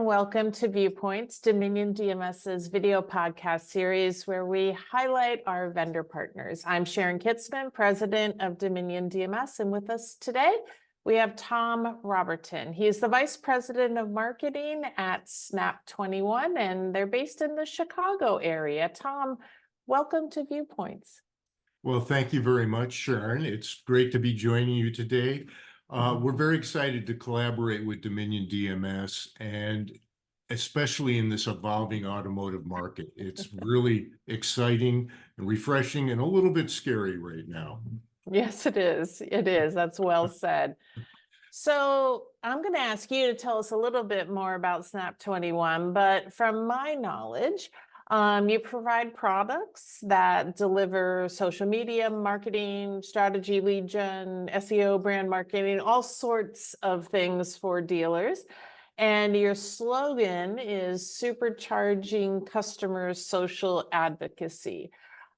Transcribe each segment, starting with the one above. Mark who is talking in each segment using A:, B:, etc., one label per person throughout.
A: and welcome to Viewpoints, Dominion DMS's video podcast series where we highlight our vendor partners. I'm Sharon Kitzman, president of Dominion DMS, and with us today we have Tom Roberton. He's the vice president of marketing at Snap21, and they're based in the Chicago area. Tom, welcome to Viewpoints.
B: Well, thank you very much, Sharon. It's great to be joining you today. We're very excited to collaborate with Dominion DMS, and especially in this evolving automotive market. It's really exciting and refreshing and a little bit scary right now.
A: Yes, it is. It is. That's well said. So I'm going to ask you to tell us a little bit more about Snap21, but from my knowledge, you provide products that deliver social media marketing, strategy, lead gen, SEO, brand marketing, all sorts of things for dealers. And your slogan is supercharging customers' social advocacy.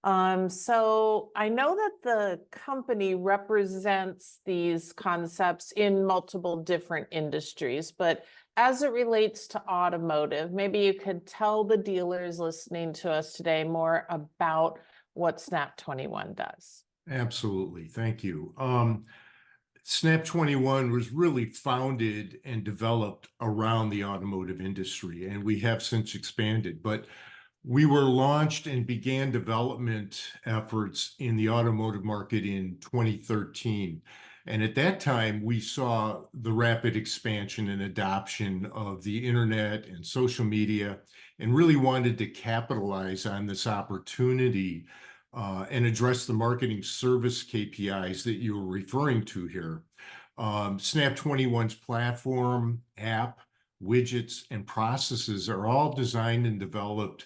A: So I know that the company represents these concepts in multiple different industries, but as it relates to automotive, maybe you could tell the dealers listening to us today more about what Snap21 does.
B: Absolutely. Thank you. Snap21 was really founded and developed around the automotive industry, and we have since expanded. But we were launched and began development efforts in the automotive market in 2013. And at that time, we saw the rapid expansion and adoption of the internet and social media, and really wanted to capitalize on this opportunity and address the marketing service KPIs that you were referring to here. Snap21's platform, app, widgets, and processes are all designed and developed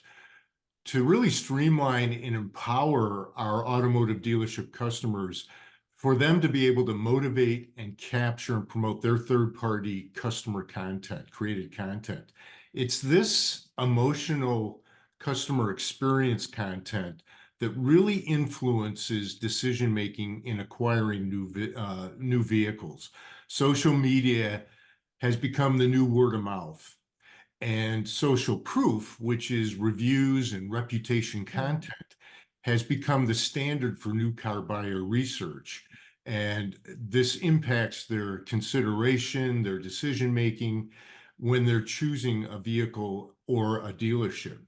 B: to really streamline and empower our automotive dealership customers for them to be able to motivate and capture and promote their third-party customer content, created content. It's this emotional customer experience content that really influences decision-making in acquiring new vehicles. Social media has become the new word of mouth. And social proof, which is reviews and reputation content, has become the standard for new car buyer research. And this impacts their consideration, their decision-making when they're choosing a vehicle or a dealership.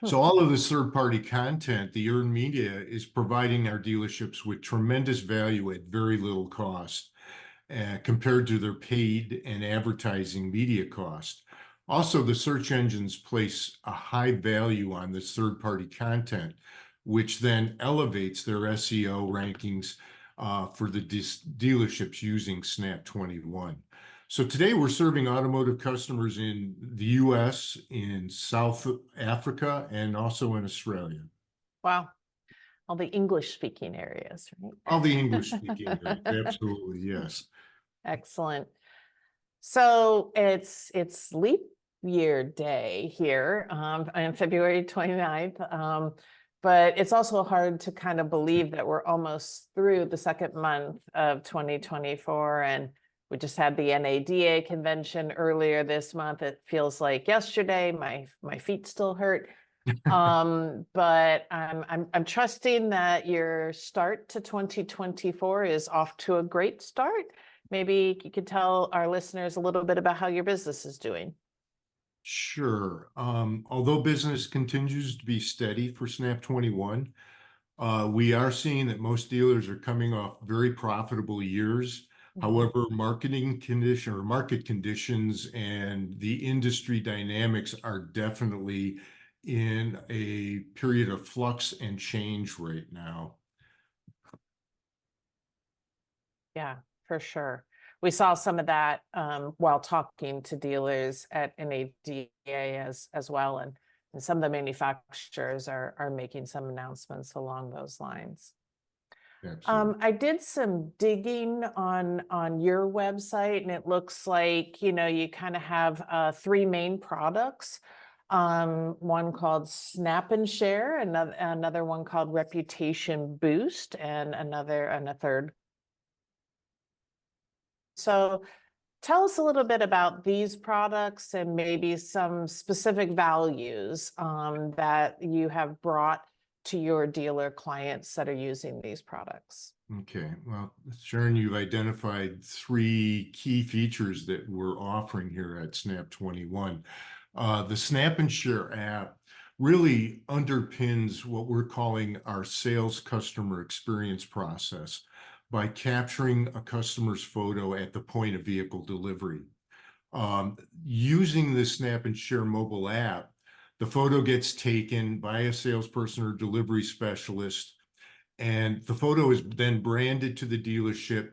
B: So all of this third-party content, the earned media, is providing our dealerships with tremendous value at very little cost compared to their paid and advertising media cost. Also, the search engines place a high value on this third-party content, which then elevates their SEO rankings for the dealerships using Snap21. So today we're serving automotive customers in the US, in South Africa, and also in Australia.
A: Wow. All the English-speaking areas, right?
B: All the English-speaking areas, absolutely, yes.
A: Excellent. So it's leap year day here on February 29th. But it's also hard to kind of believe that we're almost through the second month of 2024. And we just had the NADA convention earlier this month. It feels like yesterday. My feet still hurt. But I'm trusting that your start to 2024 is off to a great start. Maybe you could tell our listeners a little bit about how your business is doing.
B: Sure. Although business continues to be steady for Snap21, we are seeing that most dealers are coming off very profitable years. However, market conditions and the industry dynamics are definitely in a period of flux and change right now.
A: Yeah, for sure. We saw some of that while talking to dealers at NADA as well, and some of the manufacturers are making some announcements along those lines. I did some digging on your website, and it looks like you kind of have three main products. One called Snap and Share, another one called Reputation Boost, and a third. So Tell us a little bit about these products and maybe some specific values that you have brought to your dealer clients that are using these products.
B: Okay, well, Sharon, you've identified three key features that we're offering here at Snap 21. The Snap and Share app really underpins what we're calling our sales customer experience process by capturing a customer's photo at the point of vehicle delivery. Using the Snap and Share mobile app, the photo gets taken by a salesperson or delivery specialist, and the photo is then branded to the dealership.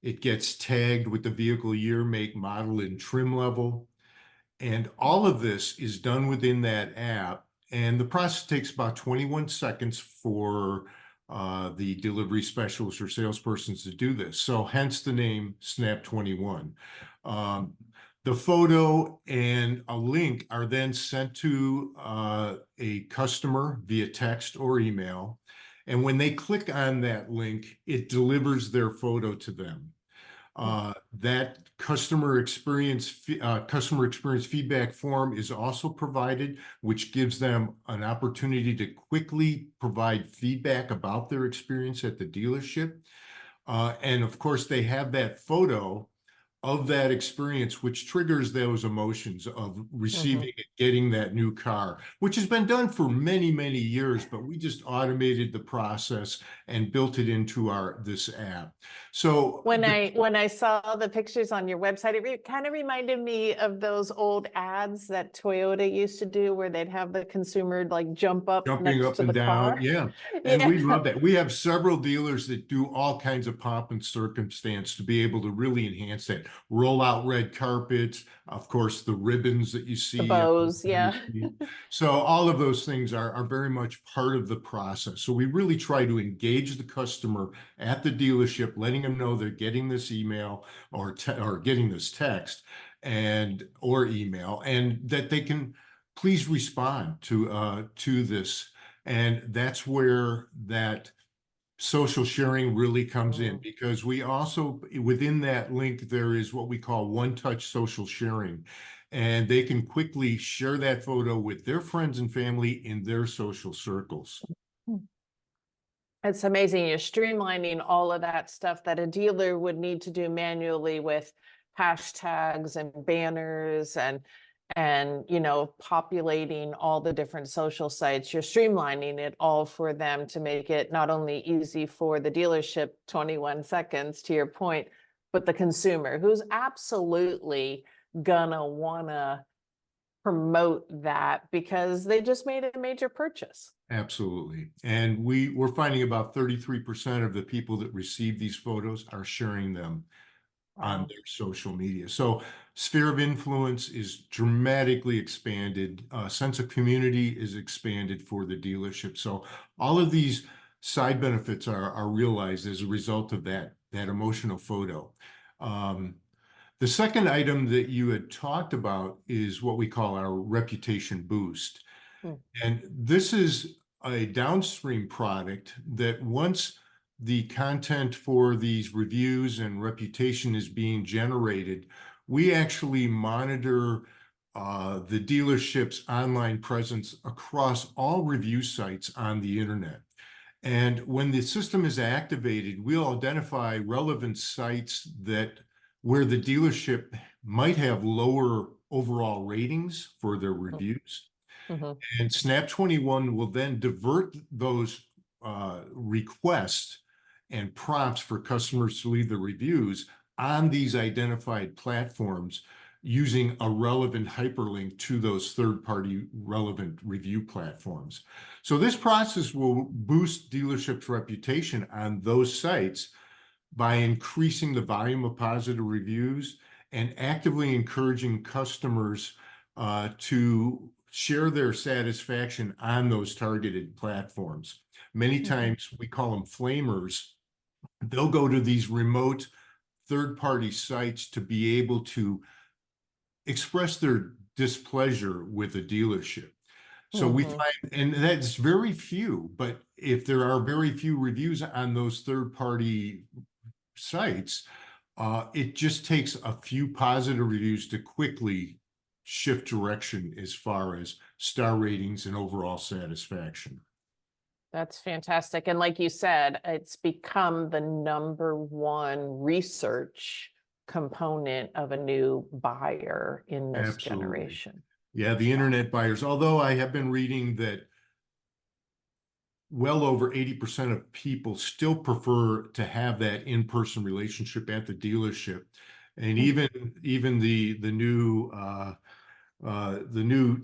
B: It gets tagged with the vehicle year, make, model, and trim level. And all of this is done within that app. And the process takes about 21 seconds for the delivery specialist or salespersons to do this. So hence the name Snap 21. The photo and a link are then sent to a customer via text or email. And when they click on that link, it delivers their photo to them. That customer experience feedback form is also provided, which gives them an opportunity to quickly provide feedback about their experience at the dealership. And of course, they have that photo of that experience, which triggers those emotions of receiving and getting that new car, which has been done for many, many years, but we just automated the process and built it into this app. So
A: When I saw the pictures on your website, it kind of reminded me of those old ads that Toyota used to do where they'd have the consumer like jump up
B: jumping
A: next
B: up
A: to
B: and
A: the
B: down,
A: car.
B: yeah. And we
A: Yeah.
B: love that. We have several dealers that do all kinds of pomp and circumstance to be able to really enhance that. Roll out red carpets, of course, the ribbons that you
A: The
B: see.
A: bows, yeah.
B: So all of those things are very much part of the process. So we really try to engage the customer at the dealership, letting them know they're getting this email or getting this text or email, and that they can please respond to this. And that's where that social sharing really comes in,
A: Mm.
B: because we also, within that link, there is what we call one-touch social sharing. And they can quickly share that photo with their friends and family in their social circles.
A: It's amazing. You're streamlining all of that stuff that a dealer would need to do manually with hashtags and banners and populating all the different social sites. You're streamlining it all for them to make it not only easy for the dealership, 21 seconds to your point, but the consumer who's absolutely gonna wanna promote that because they just made a major purchase.
B: Absolutely. And we're finding about 33% of the people that receive these photos are sharing them on
A: Wow.
B: their social media. So sphere of influence is dramatically expanded. Sense of community is expanded for the dealership. So all of these side benefits are realized as a result of that emotional photo. The second item that you had talked about is what we call our reputation boost.
A: Hmm.
B: And this is a downstream product that once the content for these reviews and reputation is being generated, we actually monitor the dealership's online presence across all review sites on the internet. And when the system is activated, we'll identify relevant sites where the dealership might have lower overall ratings for their reviews.
A: Mhm.
B: And Snap 21 will then divert those requests and prompts for customers to leave the reviews on these identified platforms using a relevant hyperlink to those third-party relevant review platforms. So this process will boost dealerships' reputation on those sites by increasing the volume of positive reviews and actively encouraging customers to share their satisfaction on those targeted platforms. Many times we call them flamers. They'll go to these remote third-party sites to be able to express their displeasure with a dealership. So we
A: Mhm.
B: find, and that's very few, but if there are very few reviews on those third-party sites, It just takes a few positive reviews to quickly shift direction as far as star ratings and overall satisfaction.
A: That's fantastic. And like you said, it's become the number one research component of a new buyer in this
B: Absolutely.
A: generation.
B: Yeah, the internet buyers, although I have been reading that well over 80% of people still prefer to have that in-person relationship at the dealership. And
A: Mm.
B: even the new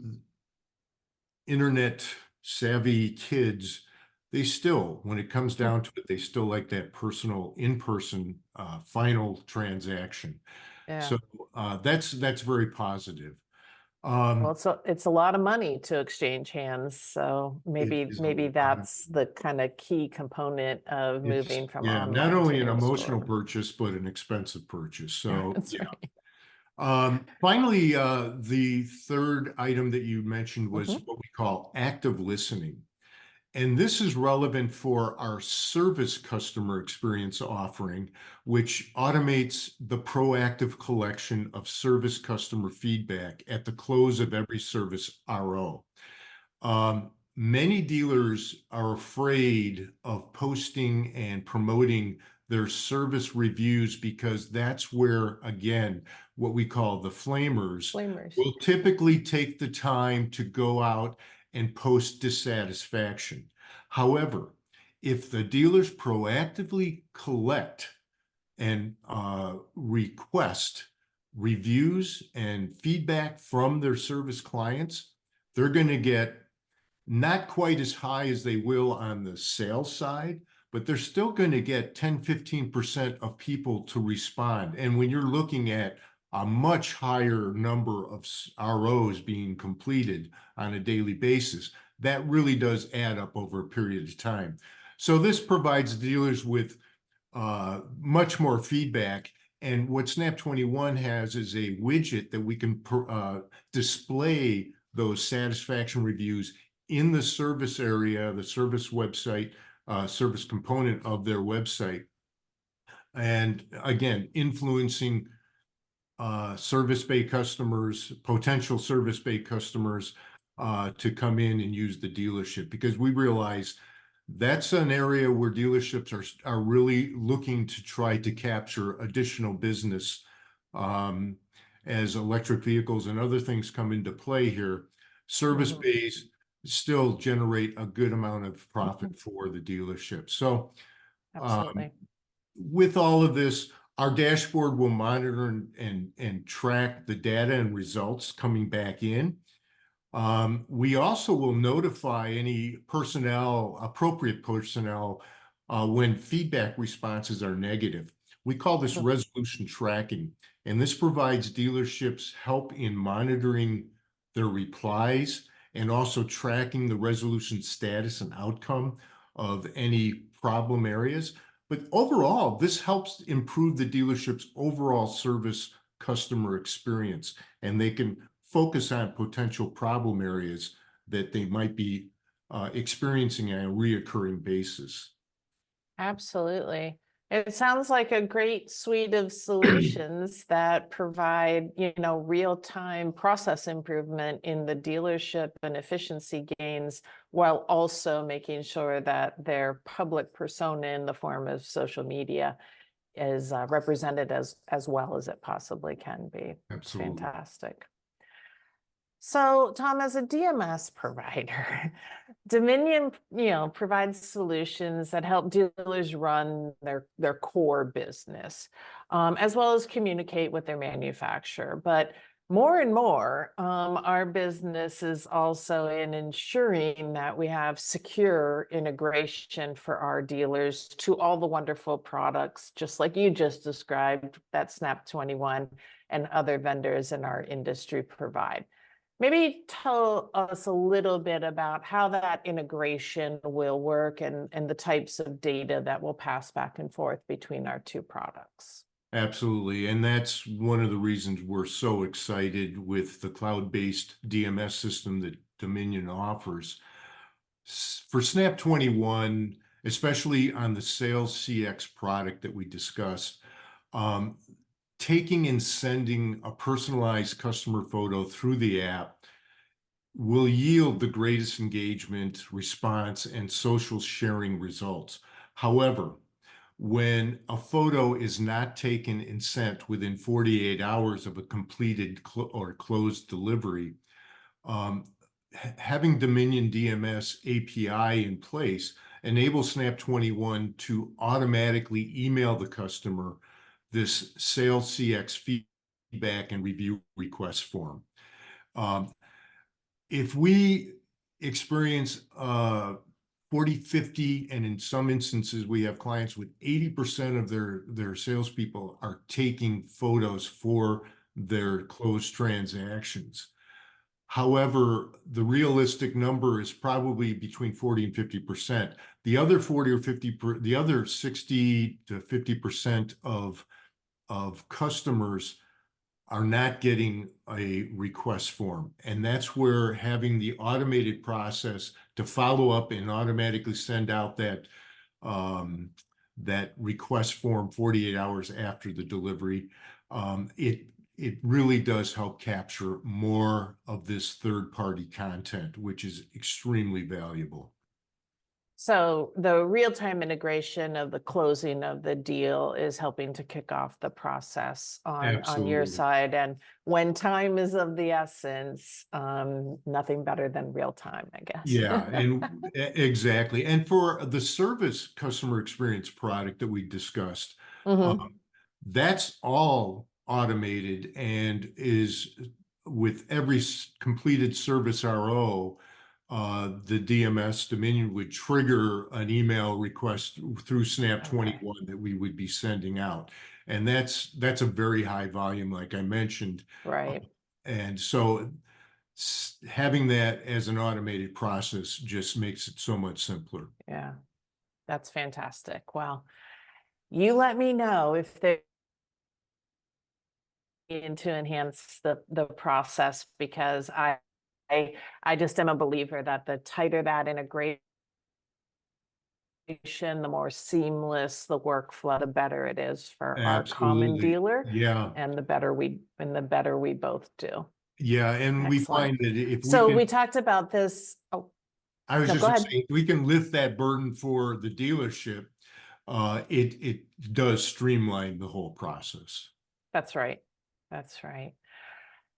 B: internet savvy kids, they still, when it comes
A: Mm.
B: down to it, they still like that personal in-person final transaction.
A: Yeah.
B: So that's very positive.
A: Well,
B: Um,
A: it's a lot of money to exchange hands. So
B: it
A: maybe
B: is a
A: maybe
B: lot of
A: that's the kind of key component of
B: It's,
A: moving from
B: yeah, not
A: online to
B: only an emotional
A: in-store.
B: purchase, but an expensive purchase. So,
A: That's
B: yeah.
A: right.
B: Finally, the third item that you mentioned was
A: Mhm.
B: what we call active listening. And this is relevant for our service customer experience offering, which automates the proactive collection of service customer feedback at the close of every service RO. Many dealers are afraid of posting and promoting their service reviews because that's where, again, what we call the flamers
A: Flamers.
B: will typically take the time to go out and post dissatisfaction. However, if the dealers proactively collect and request reviews and feedback from their service clients, they're going to get not quite as high as they will on the sales side, but they're still going to get 10–15% of people to respond. And when you're looking at a much higher number of ROs being completed on a daily basis, that really does add up over a period of time. So this provides dealers with much more feedback. And what Snap21 has is a widget that we can display those satisfaction reviews in the service area, the service website, service component of their website. And again, influencing service bay customers, potential service bay customers to come in and use the dealership, because we realize that's an area where dealerships are really looking to try to capture additional business as electric vehicles and other things come into play here. Service
A: Mhm.
B: bays still generate a good amount of profit for the dealership. So um,
A: Absolutely.
B: with all of this, our dashboard will monitor and track the data and results coming back in. We also will notify any personnel, appropriate personnel, when feedback responses are negative. We call this
A: Mhm.
B: resolution tracking, and this provides dealerships help in monitoring their replies and also tracking the resolution status and outcome of any problem areas. But overall, this helps improve the dealership's overall service customer experience, and they can focus on potential problem areas that they might be experiencing on a reoccurring basis.
A: Absolutely. It sounds like a great suite of solutions that provide, real-time process improvement in the dealership and efficiency gains, while also making sure that their public persona in the form of social media is represented as well as it possibly can be. It's
B: Absolutely.
A: fantastic. So, Tom, as a DMS provider, Dominion, provides solutions that help dealers run their core business, as well as communicate with their manufacturer. But more and more, our business is also in ensuring that we have secure integration for our dealers to all the wonderful products, just like you just described, that Snap21 and other vendors in our industry provide. Maybe tell us a little bit about how that integration will work and the types of data that will pass back and forth between our two products.
B: Absolutely. And that's one of the reasons we're so excited with the cloud-based DMS system that Dominion offers. For Snap21, especially on the Sales CX product that we discussed, Um, Taking and sending a personalized customer photo through the app will yield the greatest engagement, response, and social sharing results. However, when a photo is not taken and sent within 48 hours of a completed or closed delivery, um, having Dominion DMS API in place enables Snap21 to automatically email the customer this sales CX feedback and review request form. Um, if we experience 40, 50, and in some instances, we have clients with 80% of their salespeople are taking photos for their closed transactions. However, the realistic number is probably between 40 and 50%. The other 40 or 50, the other 60 to 50% of customers are not getting a request form. And that's where having the automated process to follow up and automatically send out that request form 48 hours after the delivery, it really does help capture more of this third-party content, which is extremely valuable.
A: So the real-time integration of the closing of the deal is helping to kick off the process on your
B: Absolutely.
A: side. And when time is of the essence, nothing better than real time, I guess.
B: Yeah, and exactly. And for the service customer experience product that we discussed,
A: Mhm.
B: um, that's all automated and is with every completed service RO, the DMS Dominion would trigger an email request through
A: Okay,
B: Snap21 that we would be sending out. And that's a very high volume, like I mentioned. Uh,
A: right.
B: And so having that as an automated process just makes it so much simpler.
A: Yeah, that's fantastic. Well, you let me know if they need to enhance the process, because I I just am a believer that the tighter that integration, the more seamless the workflow, the better it is for our common
B: Absolutely.
A: dealer,
B: Yeah.
A: and the better we both do.
B: Yeah. And we
A: Excellent.
B: find that if we
A: So
B: can,
A: we talked about this. Oh,
B: I was
A: no,
B: just
A: go
B: gonna
A: ahead.
B: say, if we can lift that burden for the dealership, it does streamline the whole process.
A: That's right. That's right.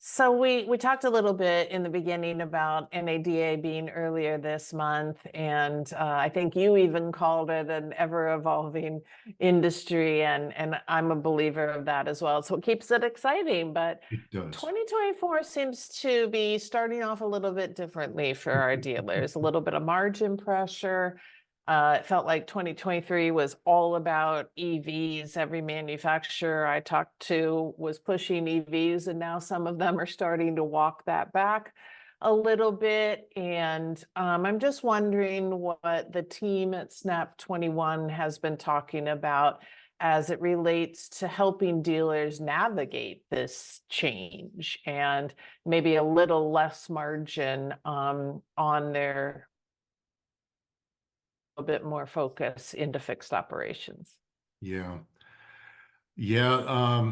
A: So we talked a little bit in the beginning about NADA being earlier this month, and I think you even called it an ever-evolving industry, and I'm a believer of that as well. So it keeps it exciting, but
B: It does.
A: 2024 seems to be starting off a little bit differently for our dealers, a little bit of margin pressure. It felt like 2023 was all about EVs. Every manufacturer I talked to was pushing EVs, and now some of them are starting to walk that back a little bit. And I'm just wondering what the team at Snap21 has been talking about as it relates to helping dealers navigate this change and maybe a little less margin on their a bit more focus into fixed operations.
B: Yeah. Yeah.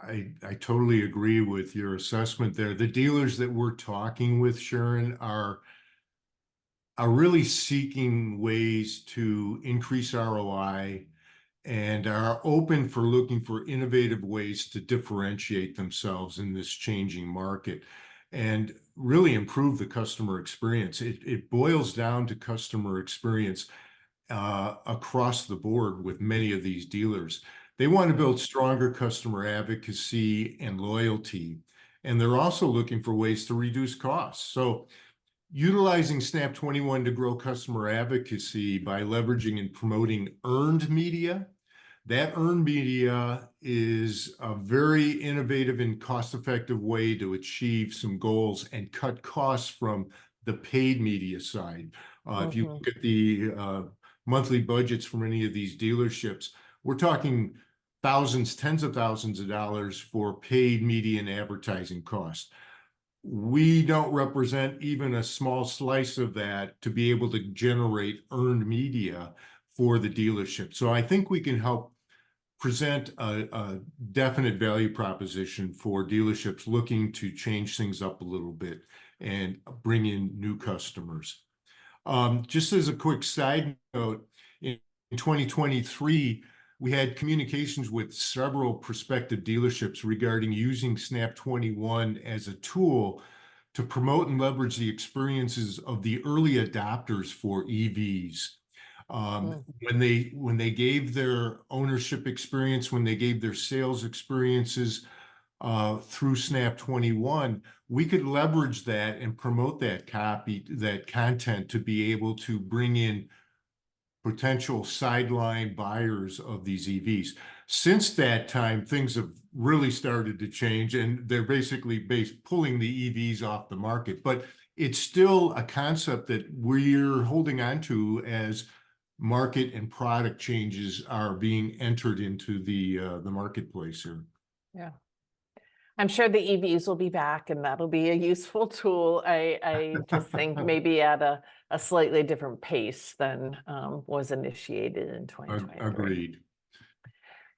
B: I totally agree with your assessment there. The dealers that we're talking with, Sharon, are really seeking ways to increase ROI and are open for looking for innovative ways to differentiate themselves in this changing market and really improve the customer experience. It boils down to customer experience across the board with many of these dealers. They want to build stronger customer advocacy and loyalty, and they're also looking for ways to reduce costs. So utilizing Snap21 to grow customer advocacy by leveraging and promoting earned media. That earned media is a very innovative and cost-effective way to achieve some goals and cut costs from the paid media side. If you
A: Mhm.
B: look at the monthly budgets for many of these dealerships, we're talking thousands, tens of thousands of dollars for paid media and advertising costs. We don't represent even a small slice of that to be able to generate earned media for the dealership. So I think we can help present a definite value proposition for dealerships looking to change things up a little bit and bring in new customers. Just as a quick side note, in 2023, we had communications with several prospective dealerships regarding using Snap21 as a tool to promote and leverage the experiences of the early adopters for EVs. When they gave their ownership experience, when they gave their sales experiences through Snap21, we could leverage that and promote that content to be able to bring in potential sideline buyers of these EVs. Since that time, things have really started to change, and they're basically pulling the EVs off the market. But it's still a concept that we're holding on to as market and product changes are being entered into the marketplace here.
A: Yeah. I'm sure the EVs will be back, and that'll be a useful tool. I just think maybe at a slightly different pace than was initiated in 2023.
B: Agreed.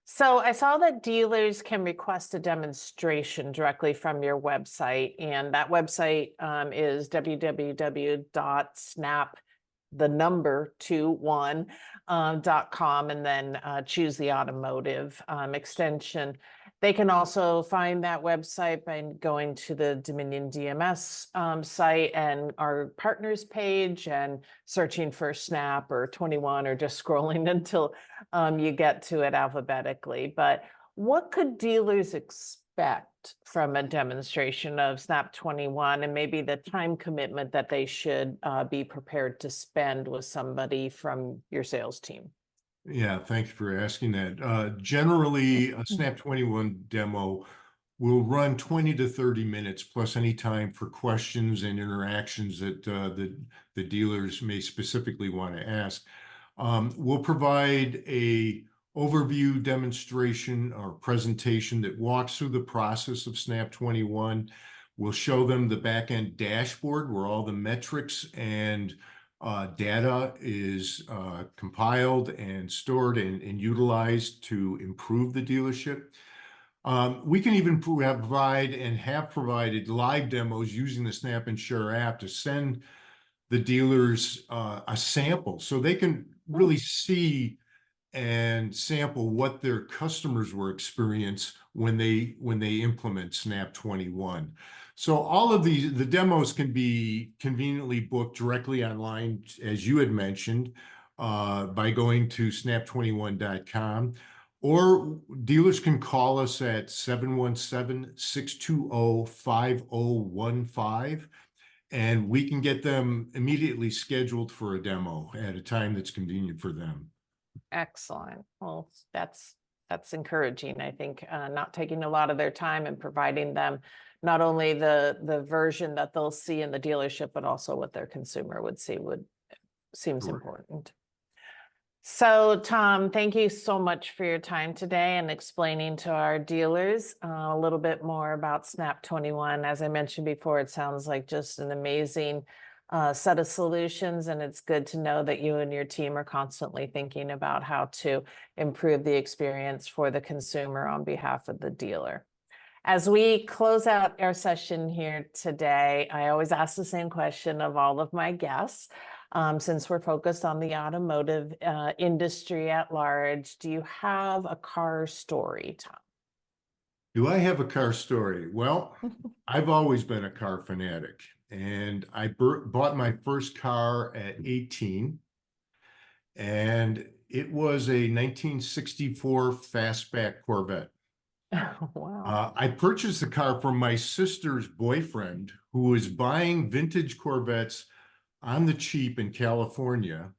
A: So I saw that dealers can request a demonstration directly from your website, and that website is www.snap21.com, and then choose the automotive extension. They can also find that website by going to the Dominion DMS site and our partners page and searching for Snap or 21, or just scrolling until you get to it alphabetically. But what could dealers expect from a demonstration of Snap21, and maybe the time commitment that they should be prepared to spend with somebody from your sales team?
B: Yeah, thank you for asking that. Generally, a Snap21 demo will run 20 to 30 minutes plus any time for questions and interactions that the dealers may specifically want to ask. We'll provide a overview demonstration or presentation that walks through the process of Snap21. We'll show them the back-end dashboard where all the metrics and data is compiled and stored and utilized to improve the dealership. We can even provide and have provided live demos using the Snap and Share app to send the dealers a sample so they can really see and sample what their customers will experience when they implement Snap21. So all of the demos can be conveniently booked directly online, as you had mentioned, by going to snap21.com, or dealers can call us at 717-620-5015, and we can get them immediately scheduled for a demo at a time that's convenient for them.
A: Excellent. Well, that's encouraging. I think not taking a lot of their time and providing them not only the version that they'll see in the dealership, but also what their consumer would see seems important. So, Tom, thank you so much for your time today and explaining to our dealers a little bit more about Snap21. As I mentioned before, it sounds like just an amazing set of solutions, and it's good to know that you and your team are constantly thinking about how to improve the experience for the consumer on behalf of the dealer. As we close out our session here today, I always ask the same question of all of my guests. Since we're focused on the automotive industry at large, do you have a car story, Tom?
B: Do I have a car story? Well, I've always been a car fanatic, and I bought my first car at 18, and it was a 1964 fastback Corvette.
A: Wow.
B: I purchased the car from my sister's boyfriend, who was buying vintage Corvettes on the cheap in California.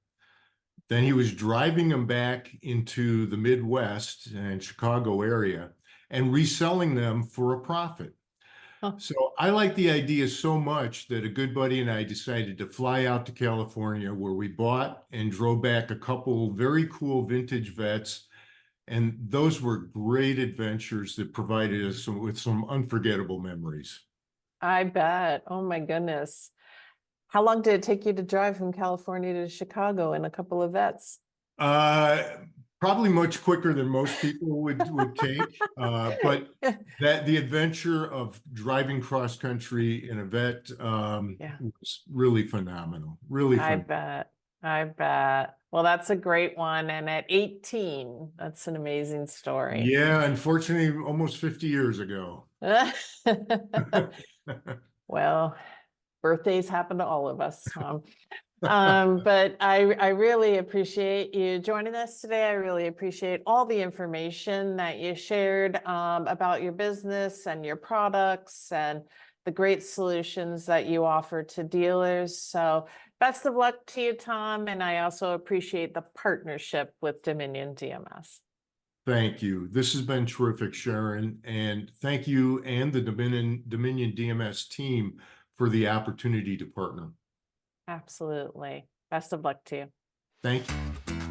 B: Then he was driving them back into the Midwest and Chicago area and reselling them for a profit.
A: Huh.
B: So I like the idea so much that a good buddy and I decided to fly out to California, where we bought and drove back a couple very cool vintage Vettes. And those were great adventures that provided us with some unforgettable memories.
A: I bet. Oh my goodness. How long did it take you to drive from California to Chicago in a couple of Vettes?
B: Probably much quicker than most people would take, but that the adventure of driving cross country in a vet
A: Yeah,
B: was really phenomenal, really
A: I
B: fun.
A: bet. I bet. Well, that's a great one. And at 18, that's an amazing story.
B: Yeah, unfortunately, almost 50 years ago.
A: Well, birthdays happen to all of us. But I really appreciate you joining us today. I really appreciate all the information that you shared about your business and your products and the great solutions that you offer to dealers. So best of luck to you, Tom. And I also appreciate the partnership with Dominion DMS.
B: Thank you. This has been terrific, Sharon, and thank you and the Dominion DMS team for the opportunity to partner.
A: Absolutely. Best of luck to you.
B: Thank you.